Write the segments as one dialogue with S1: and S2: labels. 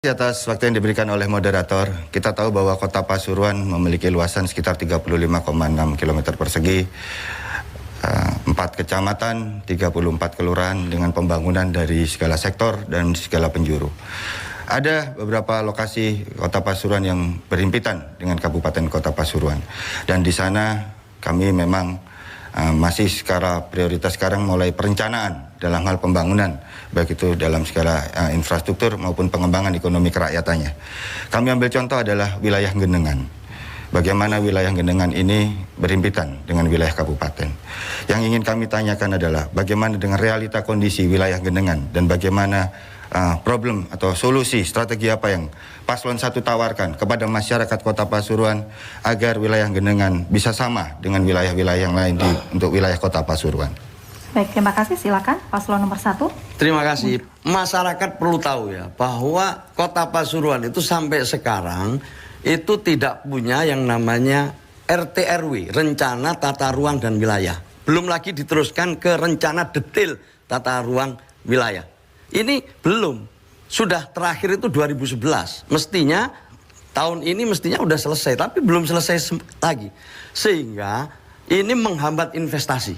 S1: Atas waktu yang diberikan oleh moderator, kita tahu bahwa Kota Pasuruan memiliki luasan sekitar 35,6 km persegi, 4 kecamatan, 34 kelurahan dengan pembangunan dari segala sektor dan segala penjuru. Ada beberapa lokasi Kota Pasuruan yang berhimpitan dengan Kabupaten Kota Pasuruan, dan di sana kami memang masih secara prioritas sekarang mulai perencanaan dalam hal pembangunan, baik itu dalam skala infrastruktur maupun pengembangan ekonomi kerakyatannya. Kami ambil contoh adalah wilayah Genengan. Bagaimana wilayah Genengan ini berhimpitan dengan wilayah kabupaten. Yang ingin kami tanyakan adalah bagaimana dengan realita kondisi wilayah Genengan dan bagaimana problem atau solusi strategi apa yang Paslon 1 tawarkan kepada masyarakat Kota Pasuruan agar wilayah Genengan bisa sama dengan wilayah-wilayah yang lain untuk wilayah Kota Pasuruan.
S2: Baik, terima kasih. Silakan Paslon nomor 1.
S3: Terima kasih. Masyarakat perlu tahu ya bahwa Kota Pasuruan itu sampai sekarang itu tidak punya yang namanya RT/RW, rencana tata ruang dan wilayah. Belum lagi diteruskan ke rencana detail tata ruang wilayah. Ini belum. Sudah terakhir itu 2011. Mestinya tahun ini mestinya udah selesai, tapi belum selesai lagi. Sehingga ini menghambat investasi.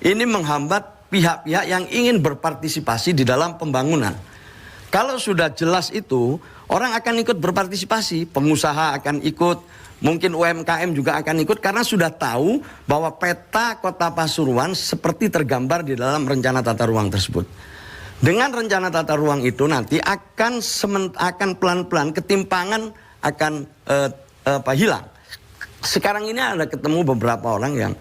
S3: Ini menghambat pihak-pihak yang ingin berpartisipasi di dalam pembangunan. Kalau sudah jelas itu, orang akan ikut berpartisipasi, pengusaha akan ikut, mungkin UMKM juga akan ikut karena sudah tahu bahwa peta Kota Pasuruan seperti tergambar di dalam rencana tata ruang tersebut. Dengan rencana tata ruang itu nanti akan pelan-pelan ketimpangan akan hilang. Sekarang ini ada ketemu beberapa orang yang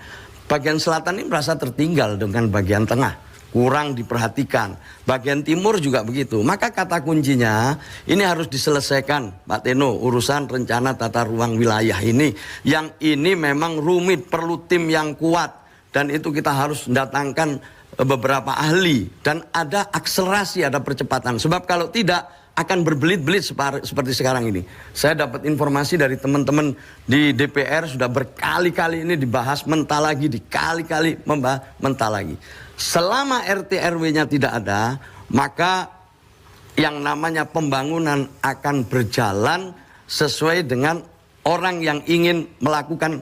S3: bagian selatan ini merasa tertinggal dengan bagian tengah, kurang diperhatikan. Bagian timur juga begitu. Maka kata kuncinya ini harus diselesaikan, Pak Teno, urusan rencana tata ruang wilayah ini. Yang ini memang rumit, perlu tim yang kuat. Dan itu kita harus mendatangkan beberapa ahli dan ada akselerasi, ada percepatan. Sebab kalau tidak akan berbelit-belit seperti sekarang ini. Saya dapat informasi dari teman-teman di DPR sudah berkali-kali ini dibahas, mentah lagi, dikali-kali membahas, mentah lagi. Selama RT/RW-nya tidak ada, maka yang namanya pembangunan akan berjalan sesuai dengan orang yang ingin melakukan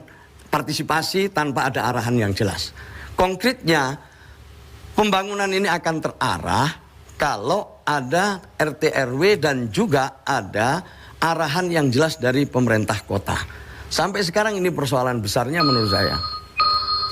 S3: partisipasi tanpa ada arahan yang jelas. Konkretnya, pembangunan ini akan terarah kalau ada RT/RW dan juga ada arahan yang jelas dari pemerintah kota. Sampai sekarang ini persoalan besarnya menurut saya.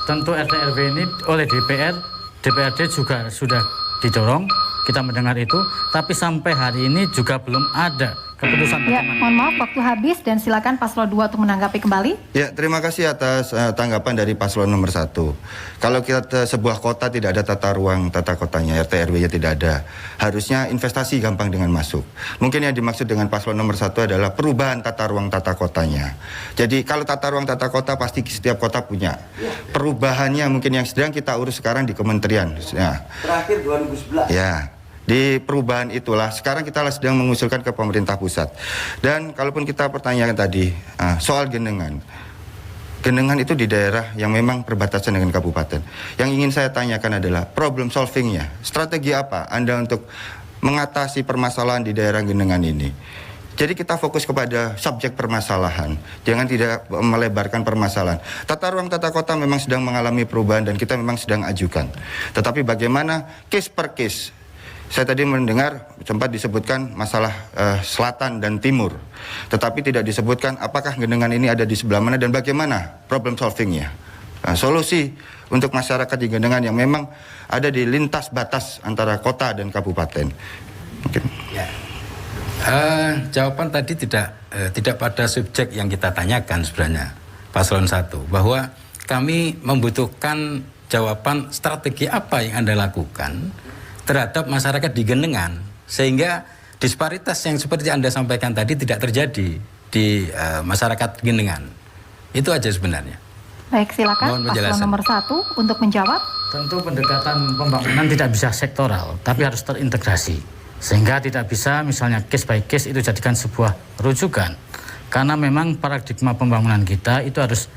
S4: Tentu RT/RW ini oleh DPRD juga sudah didorong, kita mendengar itu, tapi sampai hari ini juga belum ada keputusan.
S2: Ya, mohon maaf waktu habis dan silakan Paslon 2 untuk menanggapi kembali.
S1: Ya, terima kasih atas tanggapan dari Paslon nomor 1. Kalau kita sebuah kota tidak ada tata ruang tata kotanya, RT/RW-nya tidak ada, harusnya investasi gampang dengan masuk. Mungkin yang dimaksud dengan Paslon nomor 1 adalah perubahan tata ruang tata kotanya. Jadi kalau tata ruang tata kota pasti setiap kota punya. Perubahannya mungkin yang sedang kita urus sekarang di kementerian. Ya.
S3: Terakhir 2011.
S1: Ya. Di perubahan itulah sekarang kita sedang mengusulkan ke pemerintah pusat. Dan kalaupun kita pertanyakan tadi soal Genengan, Genengan itu di daerah yang memang perbatasan dengan kabupaten. Yang ingin saya tanyakan adalah problem solvingnya. Strategi apa Anda untuk mengatasi permasalahan di daerah Genengan ini? Jadi kita fokus kepada subjek permasalahan, jangan tidak melebarkan permasalahan. Tata ruang tata kota memang sedang mengalami perubahan dan kita memang sedang ajukan. Tetapi bagaimana case per case? Saya tadi mendengar sempat disebutkan masalah selatan dan timur, tetapi tidak disebutkan apakah Genengan ini ada di sebelah mana dan bagaimana problem solvingnya. Solusi untuk masyarakat di Genengan yang memang ada di lintas batas antara kota dan kabupaten. Mungkin.
S5: Ya. Jawaban tadi tidak pada subjek yang kita tanyakan sebenarnya, Paslon 1, bahwa kami membutuhkan jawaban strategi apa yang Anda lakukan terhadap masyarakat di Genengan sehingga disparitas yang seperti Anda sampaikan tadi tidak terjadi di masyarakat Genengan. Itu aja sebenarnya.
S2: Baik, silakan Paslon nomor 1 untuk menjawab.
S4: Tentu pendekatan pembangunan tidak bisa sektoral, tapi harus terintegrasi. Sehingga tidak bisa misalnya case by case itu jadikan sebuah rujukan. Karena memang paradigma pembangunan kita itu harus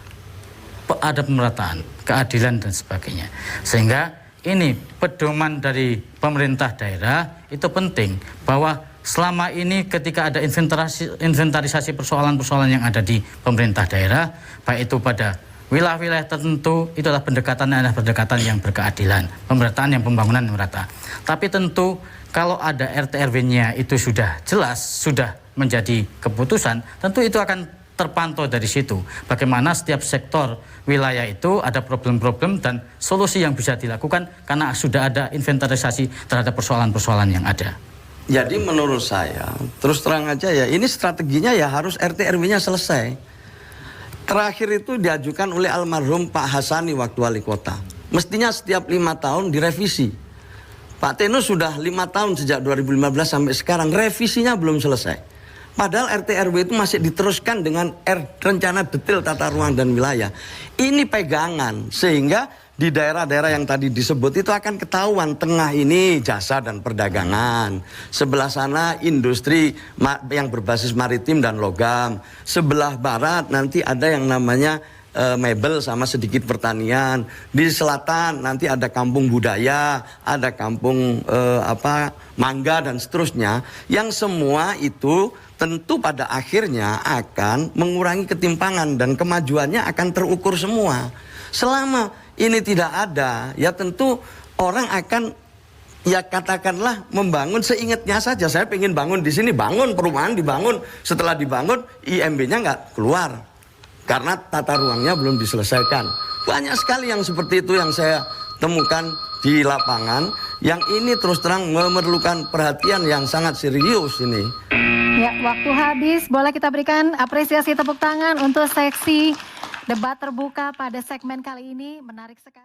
S4: ada pemerataan, keadilan dan sebagainya. Sehingga ini pedoman dari pemerintah daerah itu penting bahwa selama ini ketika ada inventarisasi persoalan-persoalan yang ada di pemerintah daerah, baik itu pada wilayah-wilayah tertentu, itu adalah pendekatan yang berkeadilan, pemerataan yang pembangunan yang merata. Tapi tentu kalau ada RT/RW-nya itu sudah jelas, sudah menjadi keputusan, tentu itu akan terpantau dari situ. Bagaimana setiap sektor wilayah itu ada problem-problem dan solusi yang bisa dilakukan karena sudah ada inventarisasi terhadap persoalan-persoalan yang ada.
S3: Jadi menurut saya, terus terang aja ya, ini strateginya ya harus RT/RW-nya selesai. Terakhir itu diajukan oleh almarhum Pak Hasani waktu wali kota. Mestinya setiap 5 tahun direvisi. Pak Teno sudah 5 tahun sejak 2015 sampai sekarang, revisinya belum selesai. Padahal RT/RW itu masih diteruskan dengan rencana detail tata ruang dan wilayah. Ini pegangan, sehingga di daerah-daerah yang tadi disebut itu akan ketahuan, tengah ini jasa dan perdagangan, sebelah sana industri yang berbasis maritim dan logam, sebelah barat nanti ada yang namanya mebel sama sedikit pertanian, di selatan nanti ada kampung budaya, ada kampung mangga dan seterusnya, yang semua itu tentu pada akhirnya akan mengurangi ketimpangan dan kemajuannya akan terukur semua. Selama ini tidak ada, ya tentu orang akan, ya katakanlah membangun seingatnya saja. Saya pengen bangun di sini, bangun perumahan dibangun, setelah dibangun IMB-nya nggak keluar karena tata ruangnya belum diselesaikan. Banyak sekali yang seperti itu yang saya temukan di lapangan, yang ini terus terang memerlukan perhatian yang sangat serius ini.
S2: Ya, waktu habis. Boleh kita berikan apresiasi tepuk tangan untuk seksi debat terbuka pada segmen kali ini. Menarik sekali.